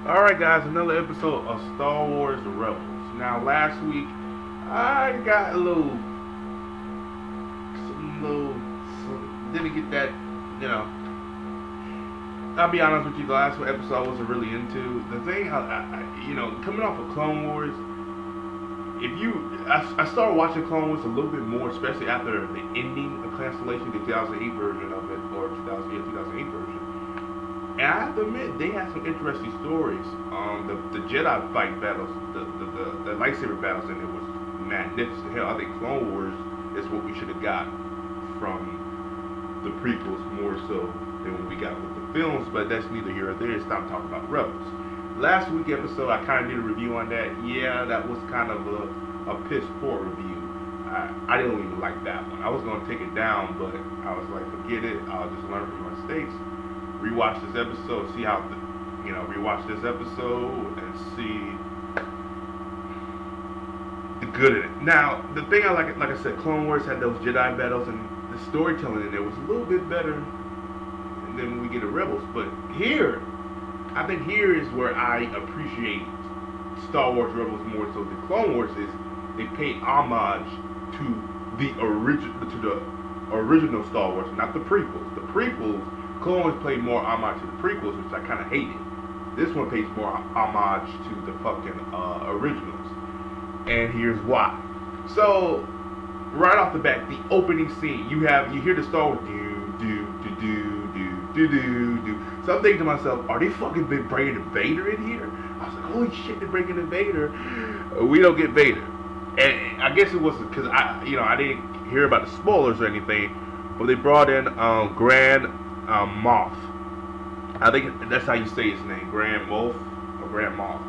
Alright guys, another episode of Star Wars Rebels. Now last week I got didn't get that, you know. I'll be honest with you, the last episode I wasn't really into. The thing, coming off of Clone Wars, I started watching Clone Wars a little bit more, especially after the ending of Constellation, the 2008 version of it, or 2008 version. And I have to admit, they had some interesting stories. The Jedi fight battles, the lightsaber battles in it was magnificent. Hell, I think Clone Wars is what we should have got from the prequels more so than what we got with the films, but that's neither here or there. It's time to talk about Rebels. Last week episode, I kind of did a review on that. Yeah, that was kind of a piss poor review. I didn't even like that one. I was going to take it down, but I was like, forget it. I'll just learn from my mistakes. Rewatch this episode, see how, rewatch this episode and see the good in it. Now, the thing I like I said, Clone Wars had those Jedi battles, and the storytelling in there was a little bit better than when we get to Rebels. But here, I think here is where I appreciate Star Wars Rebels more so than Clone Wars. Is they pay homage to the original Star Wars, not the prequels. The prequels, Clone Wars played more homage to the prequels, which I kind of hated. This one pays more homage to the fucking originals, and here's why. So, right off the bat, the opening scene, you hear the Star Wars do. So I'm thinking to myself, are they fucking bringing Vader in here? I was like, holy shit, they're bringing in Vader. We don't get Vader, and I guess it was because I didn't hear about the spoilers or anything, but they brought in Grand Moff. I think that's how you say his name, Grand Moff or Grand Moff.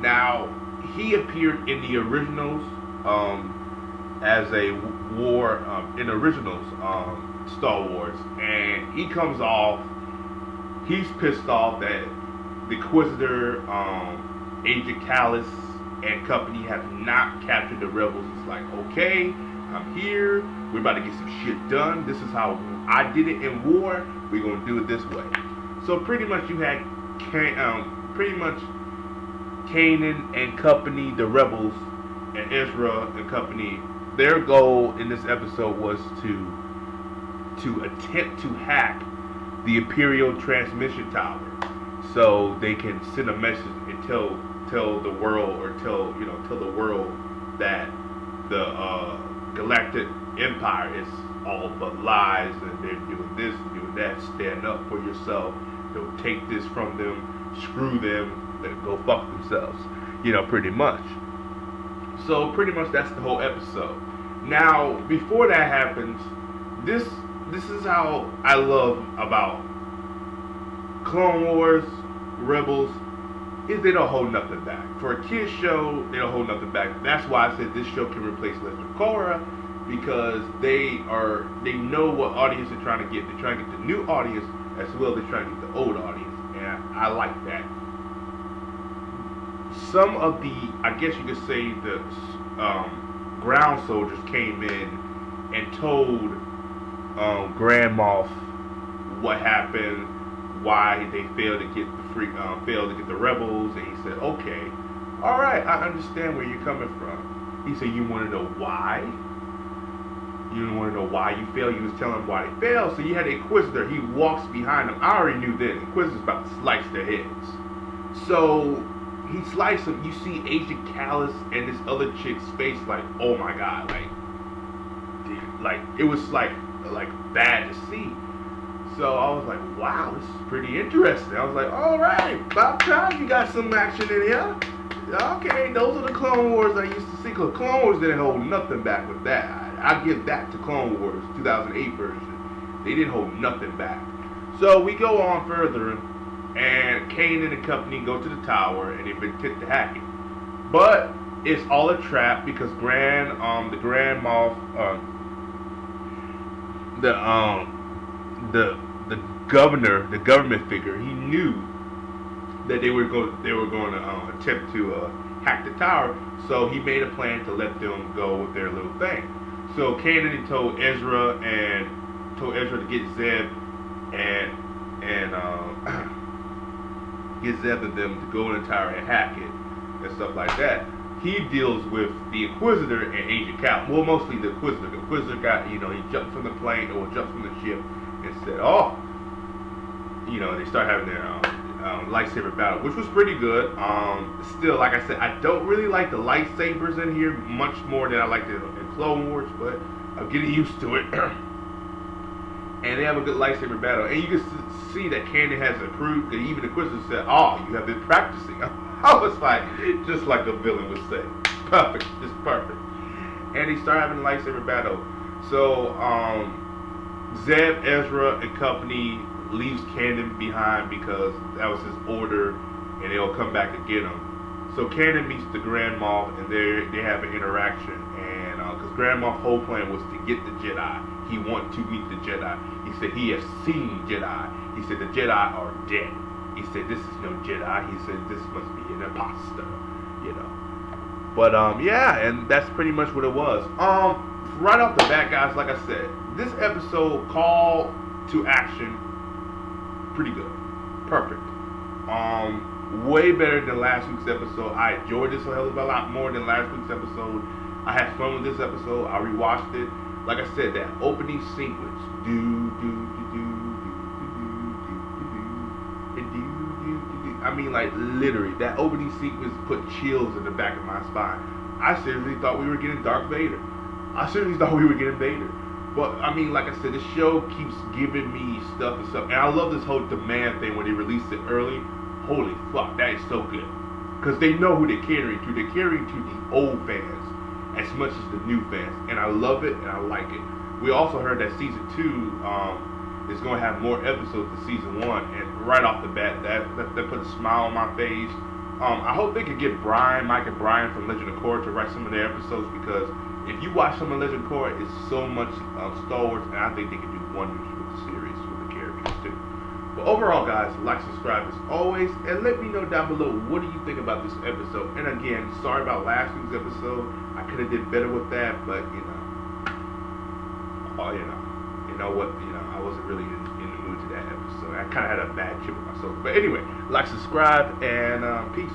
Now he appeared in the originals as a war in the originals Star Wars, and he comes off. He's pissed off that the Inquisitor, Agent Callus, and company have not captured the rebels. It's like, okay, I'm here. We're about to get some shit done. This is how I did it in war. We're gonna do it this way. So pretty much you had Kanan and company, the rebels, and Ezra and company. Their goal in this episode was to attempt to hack the Imperial transmission tower, so they can send a message and tell the world, or tell the world that the Galactic Empire is all but lies, and they're doing this and doing that. Stand up for yourself. Don't take this from them. Screw them. They go fuck themselves. Pretty much. So pretty much that's the whole episode. Now, before that happens, this is how I love about Clone Wars, Rebels, is they don't hold nothing back. For a kid's show, they don't hold nothing back. That's why I said this show can replace Legend of Korra, because they know what audience they're trying to get. They're trying to get the new audience as well as they're trying to get the old audience, and I like that. Some of the, I guess you could say, the ground soldiers came in and told Grand Moff what happened, why they failed to get the rebels, and he said, okay, all right, I understand where you're coming from. He said, you want to know why? You don't want to know why you failed. You was telling them why they failed. So you had the Inquisitor. He walks behind them. I already knew that Inquisitor's about to slice their heads. So he sliced them. You see Agent Callus and this other chick's face, like, oh my god, like it was like bad to see. So I was like, wow, this is pretty interesting. I was like, all right, about time you got some action in here. Okay, those are the Clone Wars I used to see. Cause Clone Wars didn't hold nothing back with that. I give that to Clone Wars 2008 version. They didn't hold nothing back. So we go on further, and Kanan and company go to the tower, and they've been tipped to hacking. But it's all a trap, because the Grand Moff, the governor, the government figure, he knew that they were going to attempt to hack the tower. So he made a plan to let them go with their little thing. So Kanan told Ezra to get Zeb and get Zeb and them to go in the tower and hack it and stuff like that. He deals with the Inquisitor and Agent Cal. Well, mostly the Inquisitor. The Inquisitor got, he jumped from the plane or jumped from the ship and said, oh, they start having their lightsaber battle, which was pretty good. Still, like I said, I don't really like the lightsabers in here much more than I like the in Clone Wars, but I'm getting used to it. And they have a good lightsaber battle, and you can see that Kanan has improved. And even the Inquisitor said, "Oh, you have been practicing." I was like, just like a villain would say, perfect, just perfect. And he started having a lightsaber battle. So Zeb, Ezra, and company leaves Kanan behind because that was his order, and they'll come back to get him. So Kanan meets the Grand Moff, and they have an interaction. And because Grand Moff's whole plan was to get the Jedi, he wanted to meet the Jedi. He said he has seen Jedi. He said the Jedi are dead. He said this is no Jedi. He said this must be an imposter, But yeah, and that's pretty much what it was. Right off the bat, guys, like I said, this episode, call to action, pretty good, perfect. Way better than last week's episode. I enjoyed this a hell of a lot more than last week's episode. I had fun with this episode. I rewatched it. Like I said, that opening sequence, I mean, like, literally, that opening sequence put chills in the back of my spine. I seriously thought we were getting Darth Vader. I seriously thought we were getting Vader. But, I mean, like I said, the show keeps giving me stuff and stuff. And I love this whole demand thing when they released it early. Holy fuck, that is so good. Because they know who they're catering to. They're catering to the old fans as much as the new fans. And I love it, and I like it. We also heard that Season 2 is going to have more episodes than Season 1. And right off the bat, that put a smile on my face. I hope they could get Mike and Brian from Legend of Korra to write some of their episodes, because if you watch some of Legend of Korra, it's so much Star Wars, and I think they can do wonders with the series, with the characters too. But overall, guys, like, subscribe as always, and let me know down below, what do you think about this episode? And again, sorry about last week's episode. I could have did better with that, but I wasn't really in the mood to that episode. I kind of had a bad chip with myself. But anyway, like, subscribe, and peace.